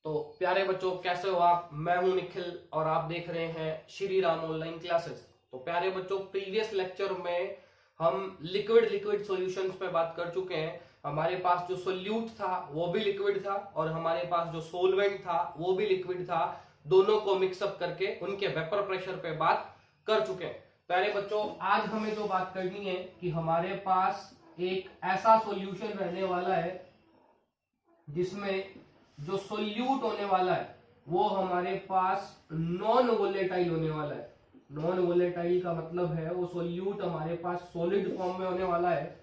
तो प्यारे बच्चों, कैसे हो आप? मैं हूं निखिल और आप देख रहे हैं श्री राम ऑनलाइन क्लासेस। तो प्यारे बच्चों, प्रीवियस लेक्चर में हम लिक्विड सॉल्यूशंस पे बात कर चुके हैं। हमारे पास जो सोल्यूट था वो भी लिक्विड था और हमारे पास जो सोलवेंट था वो भी लिक्विड था। दोनों को मिक्सअप करके उनके वेपर प्रेशर पे बात कर चुके हैं। प्यारे बच्चों, आज हमें जो बात करनी है कि हमारे पास एक ऐसा सॉल्यूशन रहने वाला है जिसमें जो सोल्यूट होने वाला है वो हमारे पास नॉन वोलेटाइल होने वाला है। नॉन वोलेटाइल का मतलब है वो सोल्यूट हमारे पास सॉलिड फॉर्म में होने वाला है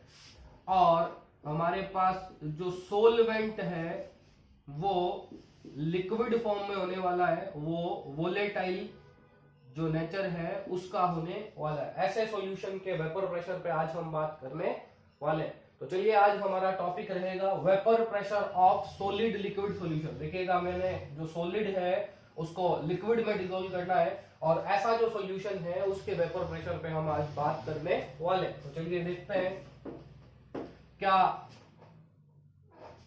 और हमारे पास जो सोलवेंट है वो लिक्विड फॉर्म में होने वाला है, वो वोलेटाइल जो नेचर है उसका होने वाला है। ऐसे सॉल्यूशन के वेपर प्रेशर पे आज हम बात करने वाले हैं। तो चलिए, आज हमारा टॉपिक रहेगा vapour pressure of solid liquid solution. देखिएगा, मैंने जो सॉलिड है उसको लिक्विड में डिसोल्व करना है और ऐसा जो सॉल्यूशन है उसके वेपर प्रेशर पे हम आज बात करने वाले। तो चलिए देखते हैं क्या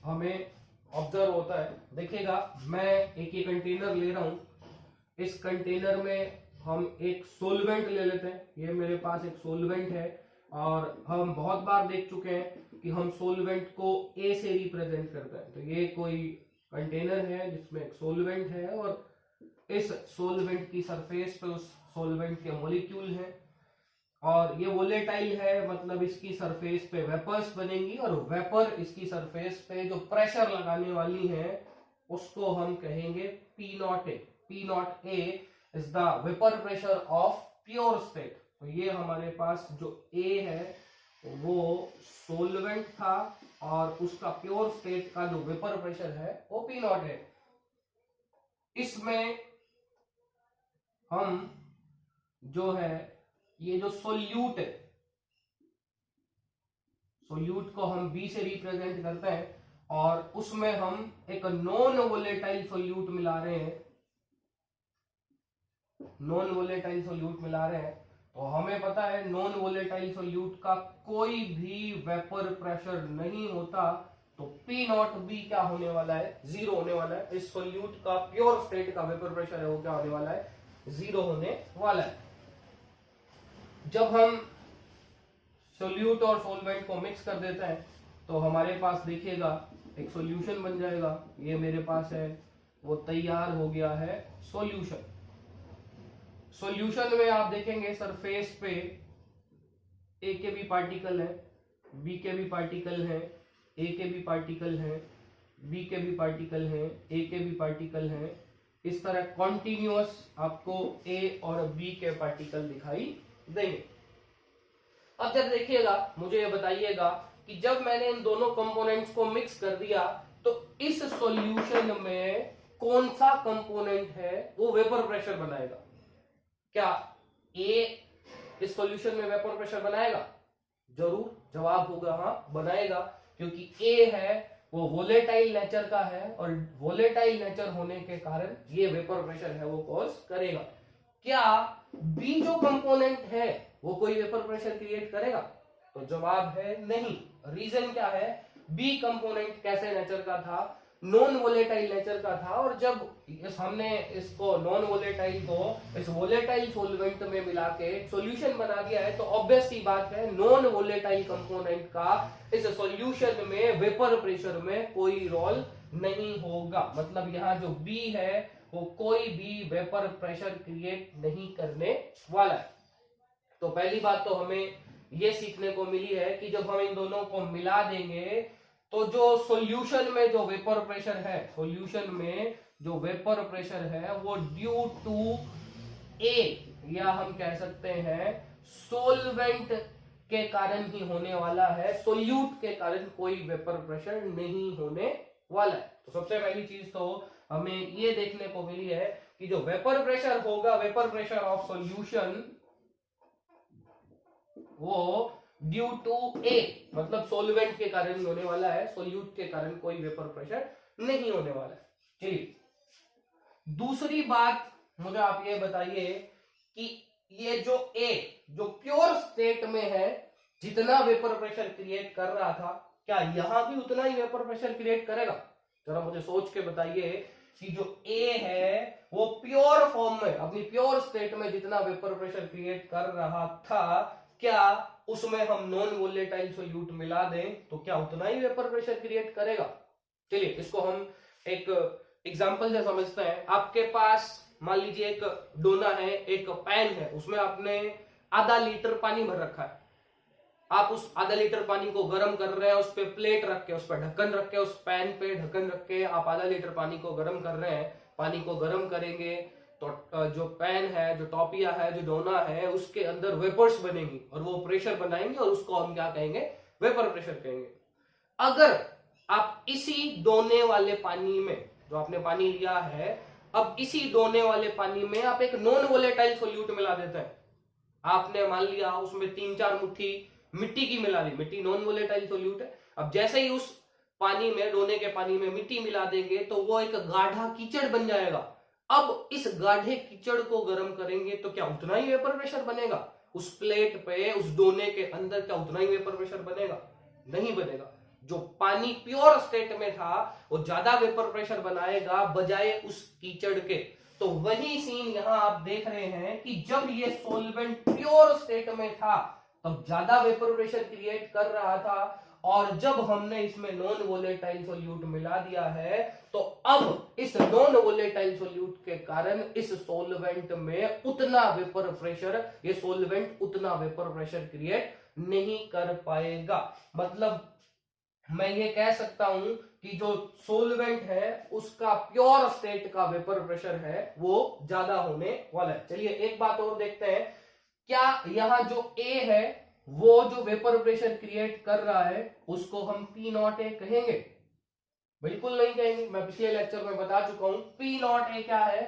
हमें ऑब्जर्व होता है। देखिएगा, मैं एक ये कंटेनर ले रहा हूं। इस कंटेनर में हम एक सोलवेंट ले लेते हैं। ये मेरे पास एक सोलवेंट है और हम बहुत बार देख चुके हैं कि हम सोलवेंट को ए से रिप्रेजेंट करते हैं। तो ये कोई कंटेनर है जिसमें एक सोलवेंट है और इस सोलवेंट की सरफेस पे उस सोलवेंट के मॉलिक्यूल हैं और ये वोलेटाइल है, मतलब इसकी सरफेस पे वेपर्स बनेंगी और वेपर इसकी सरफेस पे जो प्रेशर लगाने वाली है उसको हम कहेंगे P nought A. P nought A is the vapour pressure of pure state. तो ये हमारे पास जो ए है वो सोलवेंट था और उसका प्योर स्टेट का जो वेपर प्रेशर है वो पी नॉट है। इसमें हम जो है ये जो सोल्यूट है, सोल्यूट को हम बी से रिप्रेजेंट करते हैं और उसमें हम एक नॉन वोलेटाइल सोल्यूट मिला रहे हैं। नॉन वोलेटाइल सोल्यूट मिला रहे हैं तो हमें पता है नॉन वोलेटाइल सोल्यूट का कोई भी वेपर प्रेशर नहीं होता। तो पी नॉट बी क्या होने वाला है? जीरो होने वाला है। इस सोल्यूट का प्योर स्टेट का वेपर प्रेशर है वो क्या होने वाला है? जीरो होने वाला है। जब हम सोल्यूट और सोलवेंट को मिक्स कर देते हैं तो हमारे पास देखिएगा एक सॉल्यूशन बन जाएगा। ये मेरे पास है, वो तैयार हो गया है सॉल्यूशन। सॉल्यूशन में आप देखेंगे सरफेस पे ए के भी पार्टिकल है, बी के भी पार्टिकल है, ए के भी पार्टिकल है, बी के भी पार्टिकल है, ए के भी पार्टिकल है। इस तरह कॉन्टिन्यूअस आपको ए और बी के पार्टिकल दिखाई देंगे। अब जब देखिएगा, मुझे ये बताइएगा कि जब मैंने इन दोनों कंपोनेंट्स को मिक्स कर दिया तो इस सॉल्यूशन में कौन सा कंपोनेंट है वो वेपर प्रेशर बनाएगा? क्या ए इस सॉल्यूशन में वेपर प्रेशर बनाएगा? जरूर, जवाब होगा हाँ, बनाएगा, क्योंकि ए है वो वोलेटाइल नेचर का है और वोलेटाइल नेचर होने के कारण ये वेपर प्रेशर है वो कॉज करेगा। क्या बी जो कंपोनेंट है वो कोई वेपर प्रेशर क्रिएट करेगा? तो जवाब है नहीं। रीजन क्या है? बी कंपोनेंट कैसे नेचर का था? नॉन वोलेटाइल नेचर का था और जब हमने इसको नॉन वोलेटाइल को इस वोलेटाइल सोलवेंट में मिला के सॉल्यूशन बना दिया है तो ऑब्वियस सी बात है नॉन वोलेटाइल कंपोनेंट का इस सॉल्यूशन में वेपर प्रेशर में कोई रोल नहीं होगा। मतलब यहाँ जो बी है वो कोई भी वेपर प्रेशर क्रिएट नहीं करने वाला है। तो पहली बात तो हमें ये सीखने को मिली है कि जब हम इन दोनों को मिला देंगे तो जो सॉल्यूशन में जो वेपर प्रेशर है, सॉल्यूशन में जो वेपर प्रेशर है वो ड्यू टू ए या हम कह सकते हैं सोलवेंट के कारण ही होने वाला है। सोल्यूट के कारण कोई वेपर प्रेशर नहीं होने वाला है। तो सबसे पहली चीज तो हमें ये देखने को मिली है कि जो वेपर प्रेशर होगा, वेपर प्रेशर ऑफ सॉल्यूशन, वो ड्यू टू ए मतलब सोलवेंट के कारण ही होने वाला है। सोल्यूट के कारण कोई वेपर प्रेशर नहीं होने वाला है। चलिए, दूसरी बात मुझे आप ये बताइए कि ये जो ए जो प्योर स्टेट में है जितना वेपर प्रेशर क्रिएट कर रहा था, क्या यहां भी उतना ही वेपर प्रेशर क्रिएट करेगा? जरा मुझे सोच के बताइए कि जो ए है वो प्योर फॉर्म में, अपनी प्योर स्टेट में जितना वेपर प्रेशर क्रिएट कर रहा था, क्या उसमें हम नॉन वोलेटाइल सोल्यूट मिला दें तो क्या उतना ही वेपर प्रेशर क्रिएट करेगा? चलिए इसको हम एक एग्जांपल से समझते हैं। आपके पास मान लीजिए एक डोना है, एक पैन है, उसमें आपने आधा लीटर पानी भर रखा है। आप उस आधा लीटर पानी को गर्म कर रहे हैं, उस पर प्लेट रख के, उस पर ढक्कन रख के, उस पैन पे ढक्कन रख के आप आधा लीटर पानी को गर्म कर रहे हैं। पानी को गर्म करेंगे तो जो पैन है, जो टॉपिया है, जो डोना है, उसके अंदर वेपर्स बनेंगी और वो प्रेशर बनाएंगे और उसको हम क्या कहेंगे? वेपर प्रेशर कहेंगे। अगर आप इसी डोने वाले पानी में, जो आपने पानी लिया है, अब इसी डोने वाले पानी में आप एक नॉन वोलेटाइल सोल्यूट मिला देते हैं। आपने मान लिया उसमें 3-4 मुट्ठी मिट्टी की मिला दी, मिट्टी नॉन वोलेटाइल सोल्यूट है। अब जैसे ही उस पानी में, डोने के पानी में मिट्टी मिला देंगे तो वो एक गाढ़ा कीचड़ बन जाएगा। अब इस गाढ़े कीचड़ को गर्म करेंगे तो क्या उतना ही वेपर प्रेशर बनेगा? उस प्लेट पे, उस डोने के अंदर क्या उतना ही वेपर प्रेशर बनेगा? नहीं बनेगा। जो पानी प्योर स्टेट में था वो ज्यादा वेपर प्रेशर बनाएगा बजाय उस कीचड़ के। तो वही सीन यहां आप देख रहे हैं कि जब ये सॉल्वेंट प्योर स्टेट में था तब ज्यादा वेपर प्रेशर क्रिएट कर रहा था, और जब हमने इसमें नॉन वोलेटाइल सोल्यूट मिला दिया है तो अब इस नॉन वोलेटाइल सोल्यूट के कारण इस सॉल्वेंट में उतना वेपर प्रेशर, ये सॉल्वेंट उतना वेपर प्रेशर क्रिएट नहीं कर पाएगा। मतलब मैं ये कह सकता हूं कि जो सॉल्वेंट है उसका प्योर स्टेट का वेपर प्रेशर है वो ज्यादा होने वाला है। चलिए एक बात और देखते हैं, क्या यहां जो ए है वो जो वेपर प्रेशर क्रिएट कर रहा है उसको हम P0A कहेंगे? बिल्कुल नहीं कहेंगे। मैं पिछले लेक्चर में बता चुका हूं P0A क्या है?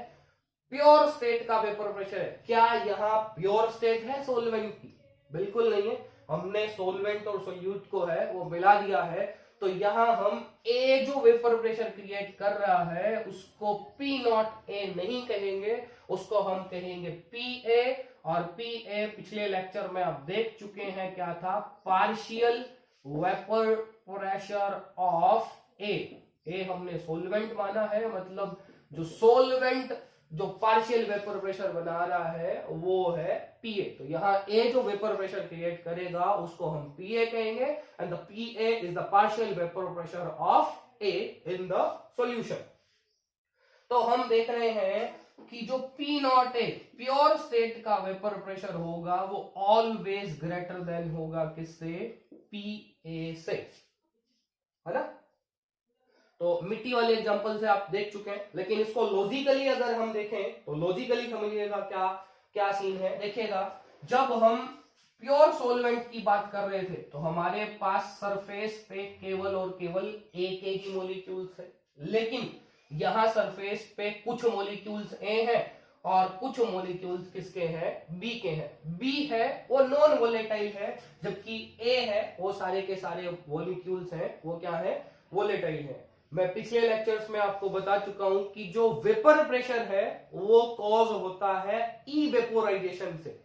प्योर स्टेट का वेपर प्रेशर है। क्या यहाँ प्योर स्टेट है सॉल्वेंट की? बिल्कुल नहीं है। हमने सॉल्वेंट और सोल्यूट को है वो मिला दिया है, तो यहां हम ए जो वेपर प्रेशर क्रिएट कर रहा है उसको P0A नहीं कहेंगे, उसको हम कहेंगे PA। और PA पिछले लेक्चर में आप देख चुके हैं क्या था? पार्शियल वेपर प्रेशर ऑफ ए हमने सॉल्वेंट माना है, मतलब जो सॉल्वेंट जो पार्शियल वेपर प्रेशर बना रहा है वो है PA। तो यहाँ A जो वेपर प्रेशर क्रिएट करेगा उसको हम PA कहेंगे, and the PA is the partial vapour pressure of A in the solution. तो हम देख रहे हैं कि जो P0A प्योर स्टेट का वेपर प्रेशर होगा वो ऑलवेज ग्रेटर देन होगा किससे? PA से, है ना? तो मिट्टी वाले एग्जांपल से आप देख चुके हैं, लेकिन इसको लॉजिकली अगर हम देखें तो लॉजिकली समझिएगा क्या क्या सीन है। देखिएगा, जब हम प्योर सॉल्वेंट की बात कर रहे थे तो हमारे पास सरफेस पे केवल और केवल एक ही मॉलिक्यूल्स है, लेकिन यहां सरफेस पे कुछ मॉलिक्यूल्स ए हैं और कुछ मॉलिक्यूल्स किसके हैं? बी के हैं। बी है वो नॉन वोलेटाइल है, जबकि ए है वो सारे के सारे मॉलिक्यूल्स हैं वो क्या है? वोलेटाइल है। मैं पिछले लेक्चर्स में आपको बता चुका हूं कि जो वेपर प्रेशर है वो कॉज होता है इवेपोराइजेशन से।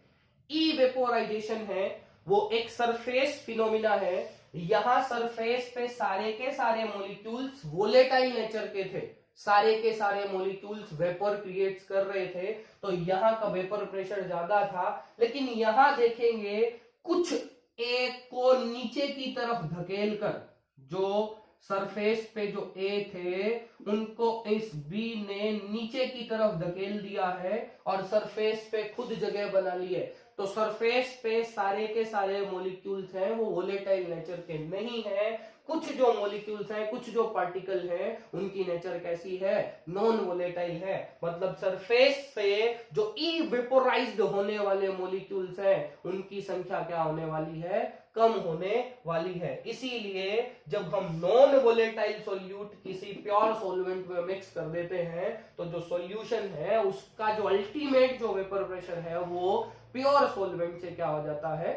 इवेपोराइजेशन है वो एक सरफेस फिनोमिना है। यहां सरफेस पे सारे के सारे मॉलिक्यूल्स वोलेटाइल नेचर के थे, सारे के सारे मॉलिक्यूल्स वेपर क्रिएट कर रहे थे, तो यहाँ का वेपर प्रेशर ज्यादा था। लेकिन यहां देखेंगे कुछ ए को नीचे की तरफ धकेल कर, जो सरफेस पे जो ए थे उनको इस बी ने नीचे की तरफ धकेल दिया है और सरफेस पे खुद जगह बना ली है। तो सरफेस पे सारे के सारे मॉलिक्यूल्स हैं वो वोलेटाइल नेचर के नहीं है। कुछ जो मॉलिक्यूल्स हैं, कुछ जो पार्टिकल हैं, उनकी नेचर कैसी है? नॉन वोलेटाइल है। मतलब सरफेस पे जो इवेपोराइज्ड होने वाले मॉलिक्यूल्स हैं उनकी संख्या क्या होने वाली है? कम होने वाली है। इसीलिए जब हम नॉन वोलेटाइल सॉल्यूट किसी प्योर सॉल्वेंट में मिक्स कर देते हैं तो जो सॉल्यूशन है उसका जो अल्टीमेट जो वेपर प्रेशर है वो प्योर सॉल्वेंट से क्या हो जाता है?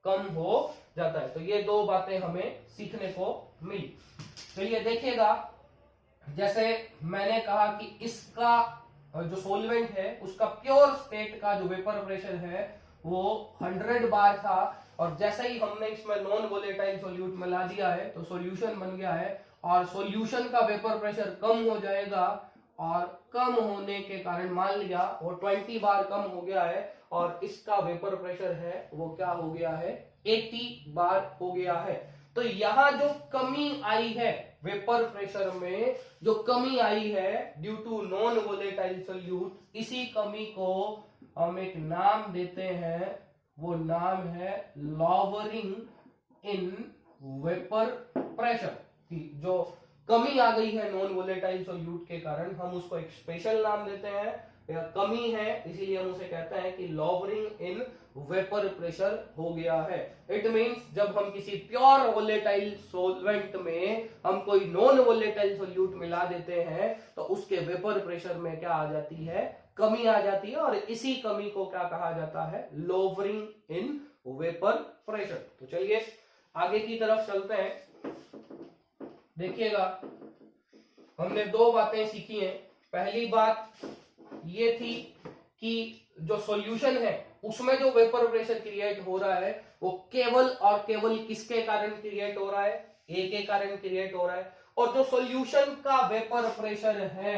कम हो जाता है। तो ये दो बातें हमें सीखने को मिली। चलिए देखिएगा, जैसे मैंने कहा कि इसका जो सॉल्वेंट है उसका प्योर स्टेट का जो वेपर प्रेशर है वो 100 बार था, और जैसे ही हमने इसमें नॉन वोलेटाइल सॉल्यूट मिला दिया है तो सॉल्यूशन बन गया है और सॉल्यूशन का वेपर प्रेशर कम हो जाएगा, और कम होने के कारण मान लिया वो 20 बार कम हो गया है और इसका वेपर प्रेशर है वो क्या हो गया है, 80 बार हो गया है। तो यहां जो कमी आई है वेपर प्रेशर में, जो कमी आई है due to non volatile solute, इसी कमी को हम एक नाम देते हैं, वो नाम है लॉवरिंग इन वेपर प्रेशर। जो कमी आ गई है नॉन वोलेटाइल सोल्यूट के कारण, हम उसको एक स्पेशल नाम देते हैं, या कमी है इसीलिए हम उसे कहते हैं कि लॉवरिंग इन वेपर प्रेशर हो गया है। इट मींस जब हम किसी प्योर वोलेटाइल सॉल्वेंट में हम कोई नॉन वोलेटाइल सोल्यूट मिला देते हैं तो उसके वेपर प्रेशर में क्या आ जाती है, कमी आ जाती है, और इसी कमी को क्या कहा जाता है, लॉवरिंग इन वेपर प्रेशर। तो चलिए आगे की तरफ चलते हैं। देखिएगा हमने दो बातें सीखी हैं। पहली बात ये थी कि जो सॉल्यूशन है उसमें जो वेपर प्रेशर क्रिएट हो रहा है वो केवल और केवल किसके कारण क्रिएट हो रहा है, ए के कारण क्रिएट हो रहा है, और जो सॉल्यूशन का वेपर प्रेशर है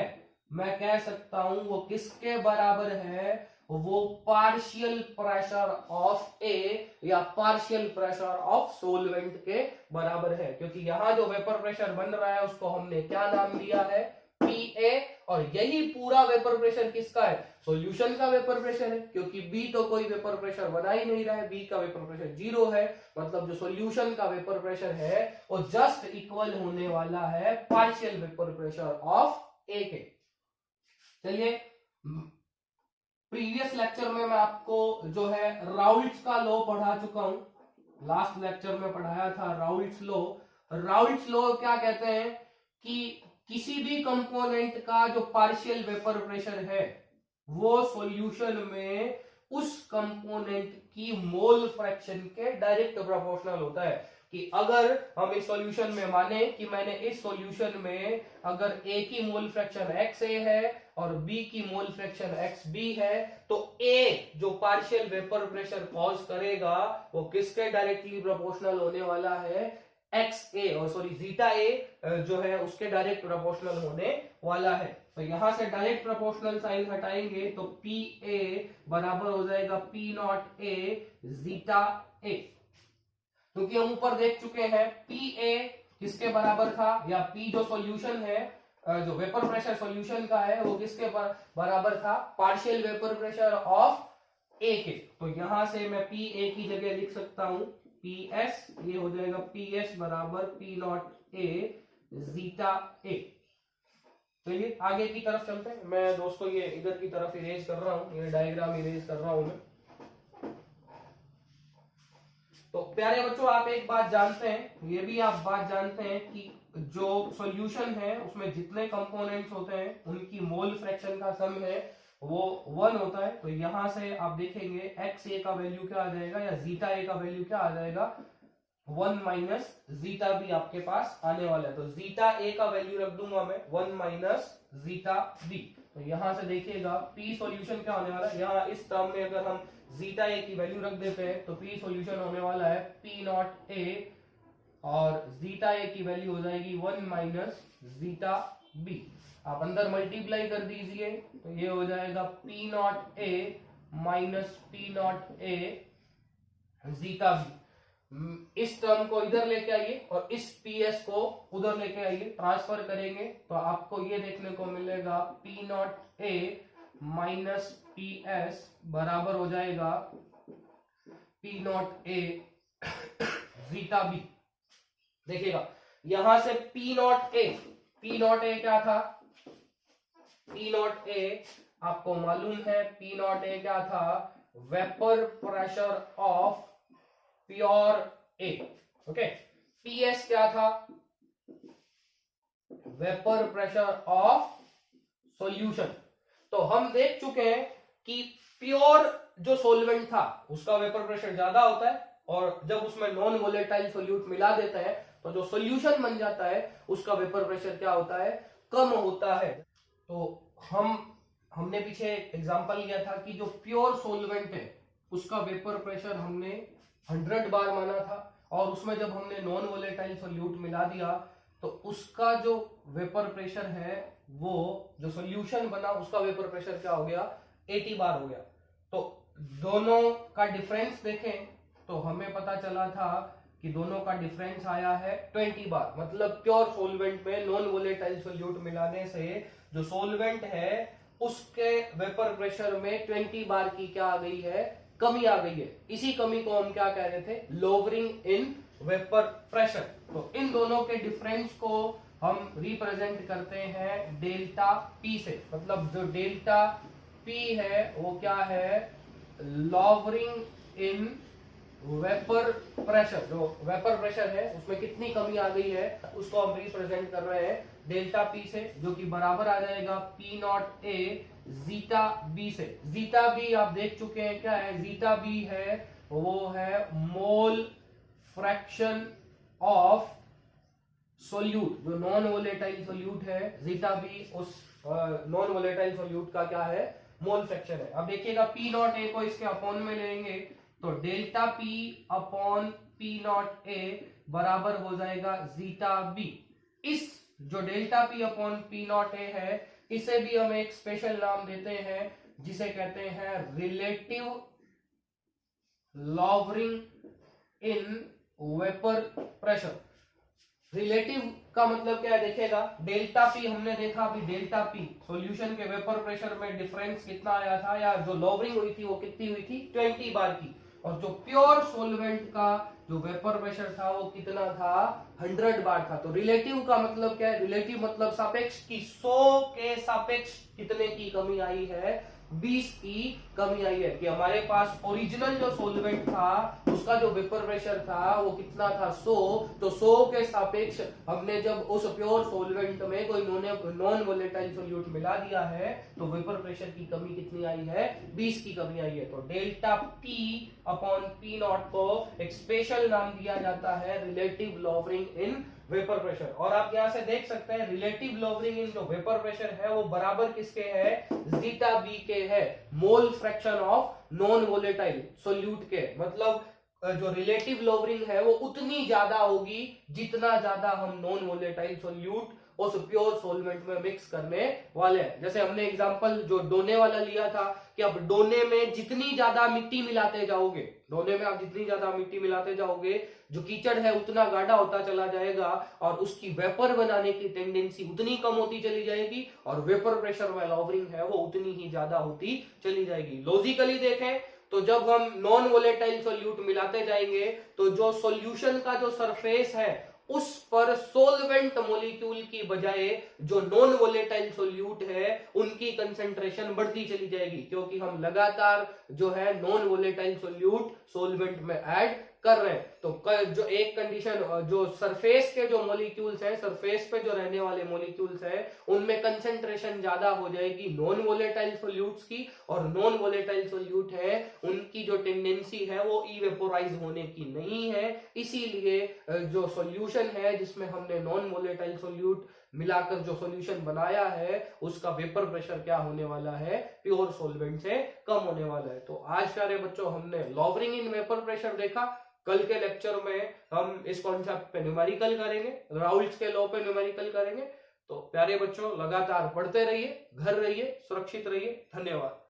मैं कह सकता हूं वो किसके बराबर है, वो पार्शियल प्रेशर ऑफ ए या पार्शियल प्रेशर ऑफ सोलवेंट के बराबर है। क्योंकि यहां जो वेपर प्रेशर बन रहा है उसको हमने क्या नाम दिया है, पीए, और यही पूरा वेपर प्रेशर किसका है, सॉल्यूशन का वेपर प्रेशर है। क्योंकि बी तो कोई वेपर प्रेशर बना ही नहीं रहा है, बी का वेपर प्रेशर 0 है, मतलब जो सॉल्यूशन का वेपर प्रेशर है वो जस्ट इक्वल होने वाला है पार्शियल वेपर प्रेशर ऑफ ए के। चलिए प्रीवियस लेक्चर में मैं आपको जो है राउल्ट्स का लॉ पढ़ा चुका हूं, लास्ट लेक्चर में पढ़ाया था राउल्ट्स लॉ। राउल्ट्स लॉ क्या कहते हैं कि किसी भी कंपोनेंट का जो पार्शियल वेपर प्रेशर है वो सॉल्यूशन में उस कंपोनेंट की मोल फ्रैक्शन के डायरेक्ट प्रोपोर्शनल होता है। कि अगर हम इस सॉल्यूशन में माने कि मैंने इस सॉल्यूशन में अगर ए की मोल फ्रैक्शन एक्स ए है और बी की मोल फ्रैक्शन एक्स बी है, तो ए जो पार्शियल वेपर प्रेशर कॉज करेगा वो किसके डायरेक्टली प्रोपोर्शनल होने वाला है, एक्स ए, और सॉरी जीटा ए जो है उसके डायरेक्ट प्रोपोर्शनल होने वाला है। तो यहां से डायरेक्ट प्रोपोर्शनल साइन हटाएंगे तो पी ए बराबर हो जाएगा पी नॉट ए जीटा ए। क्योंकि हम ऊपर देख चुके हैं पी ए किसके बराबर था, या पी जो सॉल्यूशन है, जो वेपर प्रेशर सॉल्यूशन का है वो किसके बराबर था, पार्शियल वेपर प्रेशर ऑफ ए के। तो यहां से मैं पी ए की जगह लिख सकता हूं पी एस, ये हो जाएगा पी एस बराबर पी नॉट ए जीटा ए। चलिए आगे की तरफ चलते हैं। मैं दोस्तों ये इधर की तरफ इरेज कर रहा हूं, ये डायग्राम इरेज कर रहा हूं मैं। तो प्यारे बच्चों आप एक बात जानते हैं, ये भी आप बात जानते हैं कि जो सॉल्यूशन है उसमें जितने कंपोनेंट्स होते हैं उनकी मोल फ्रैक्शन का सम है वो 1 होता है। तो यहां से आप देखेंगे एक्स ए का वैल्यू क्या आ जाएगा, या जीटा ए का वैल्यू क्या आ जाएगा, 1 माइनस जीटा बी आपके पास आने वाला है। तो जीटा ए का वैल्यू रख दूंगा मैं 1 माइनस जीटा बी। तो यहां से देखिएगा पी सॉल्यूशन क्या होने वाला है, यहाँ इस टर्म में अगर हम जीटा ए की वैल्यू रख देते हैं तो पी सॉल्यूशन होने वाला है पी नॉट ए, और जीटा ए की वैल्यू हो जाएगी 1 माइनस जीटा बी। आप अंदर मल्टीप्लाई कर दीजिए तो ये हो जाएगा P nought A minus P nought A zeta B. इस टर्म को इधर लेके आइए और इस पी एस को उधर लेके आइए, ट्रांसफर करेंगे तो आपको ये देखने को मिलेगा P nought A minus P S बराबर हो जाएगा P nought A zeta B. देखिएगा यहां से पी नॉट ए क्या था, पी नॉट ए आपको मालूम है पी नॉट ए क्या था, vapour pressure of pure A. Okay, PS क्या था, वेपर प्रेशर ऑफ सॉल्यूशन। तो हम देख चुके हैं कि प्योर जो सॉल्वेंट था उसका वेपर प्रेशर ज्यादा होता है, और जब उसमें नॉन वोलेटाइल सोल्यूट मिला देता है तो जो सॉल्यूशन बन जाता है उसका वेपर प्रेशर क्या होता है, कम होता है। तो हमने पीछे एग्जांपल लिया था कि जो प्योर सॉल्वेंट है उसका वेपर प्रेशर हमने 100 बार माना था, और उसमें जब हमने नॉन वोलेटाइल सोल्यूट मिला दिया तो उसका जो वेपर प्रेशर है, वो जो सॉल्यूशन बना उसका वेपर प्रेशर क्या हो गया, 80 बार हो गया। तो दोनों का डिफरेंस देखें तो हमें पता चला था कि दोनों का डिफरेंस आया है 20 बार। मतलब प्योर सोलवेंट में नॉन वोलेटाइल सोल्यूट मिलाने से जो सोलवेंट है उसके वेपर प्रेशर में 20 बार की क्या आ गई है, कमी आ गई है। इसी कमी को हम क्या कह रहे थे, लोवरिंग इन वेपर प्रेशर। तो इन दोनों के डिफरेंस को हम रिप्रेजेंट करते हैं डेल्टा पी से। मतलब जो डेल्टा पी है वो क्या है, लोवरिंग इन वेपर प्रेशर। जो वेपर प्रेशर है उसमें कितनी कमी आ गई है उसको हम रिप्रेजेंट कर रहे हैं डेल्टा पी से, जो कि बराबर आ जाएगा P nought A zeta B से। जीटा बी आप देख चुके हैं क्या है, जीटा बी है वो है मोल फ्रैक्शन ऑफ सोल्यूट। जो नॉन वोलेटाइल सोल्यूट है जीटा बी, उस नॉन वोलेटाइल सोल्यूट का क्या है, मोल फ्रैक्शन है। अब देखिएगा पी नॉट ए को इसके अपॉन में लेंगे तो delta P upon P nought ए बराबर हो जाएगा जीटा बी। इस जो delta P upon P nought ए है इसे भी हम एक स्पेशल नाम देते हैं जिसे कहते हैं relative lowering in vapour pressure. Relative का मतलब क्या है, देखिएगा डेल्टा पी हमने देखा अभी, डेल्टा पी सॉल्यूशन के वेपर प्रेशर में डिफरेंस कितना आया था, या जो लॉवरिंग हुई थी वो कितनी हुई थी, 20 बार की। और जो प्योर सोलवेंट का जो वेपर प्रेशर था वो कितना था, 100 बार था। तो रिलेटिव का मतलब क्या है, रिलेटिव मतलब सापेक्ष की 100 के सापेक्ष कितने की कमी आई है, 20 की कमी आई है। कि हमारे पास ओरिजिनल जो सोलवेंट था उसका जो वेपर प्रेशर था वो कितना था, 100। तो 100 के सापेक्ष हमने जब उस प्योर सोलवेंट में कोई नॉन वोलेटाइल सोल्यूट मिला दिया है तो वेपर प्रेशर की कमी कितनी आई है, 20 की कमी आई है। तो delta P upon P not को एक स्पेशल नाम दिया जाता है relative lowering in vapour pressure. और आप यहां से देख सकते हैं रिलेटिव लॉवरिंग इन जो वेपर प्रेशर है वो बराबर किसके है, जीटा बी के है, mole fraction of non volatile solute के। मतलब जो रिलेटिव लॉवरिंग है वो उतनी ज्यादा होगी जितना ज्यादा हम नॉन वोलेटाइल सोल्यूट उस प्योर सोलवेंट में मिक्स करने वाले हैं। जैसे हमने एग्जांपल जो डोने वाला लिया था कि अब डोने में जितनी ज्यादा मिट्टी मिलाते जाओगे, डोने में आप जितनी ज्यादा मिट्टी मिलाते जाओगे जो कीचड़ है उतना गाढ़ा होता चला जाएगा और उसकी वेपर बनाने की टेंडेंसी उतनी कम होती चली जाएगी और वेपर प्रेशर में लॉवरिंग है वो उतनी ही ज्यादा होती चली जाएगी। लॉजिकली देखें तो जब हम नॉन वोलेटाइल सोल्यूट मिलाते जाएंगे तो जो सॉल्यूशन का जो सरफेस है उस पर सोलवेंट मॉलिक्यूल की बजाय जो नॉन वोलेटाइल सोल्यूट है उनकी कंसेंट्रेशन बढ़ती चली जाएगी, क्योंकि हम लगातार जो है नॉन वोलेटाइल सोल्यूट सोलवेंट में ऐड कर रहे हैं। तो जो एक कंडीशन, जो सरफेस के जो मॉलिक्यूल्स हैं, सरफेस पे जो रहने वाले मॉलिक्यूल्स हैं उनमें कंसेंट्रेशन ज्यादा हो जाएगी नॉन वोलेटाइल सोल्यूट्स की, और नॉन वोलेटाइल सोल्यूट है उनकी जो टेंडेंसी है वो इवेपोराइज होने की नहीं है। इसीलिए जो सॉल्यूशन है जिसमें हमने नॉन वोलेटाइल सोल्यूट मिलाकर जो सॉल्यूशन बनाया है उसका वेपर प्रेशर क्या होने वाला है, प्योर सोलवेंट से कम होने वाला है। तो आज प्यारे बच्चों हमने लॉवरिंग इन वेपर प्रेशर देखा। कल के लेक्चर में हम इस कॉन्सेप्ट पे न्यूमेरिकल करेंगे, राउल्ट्स के लॉ पे न्यूमेरिकल करेंगे। तो प्यारे बच्चों लगातार पढ़ते रहिए, घर रहिए, सुरक्षित रहिए। धन्यवाद।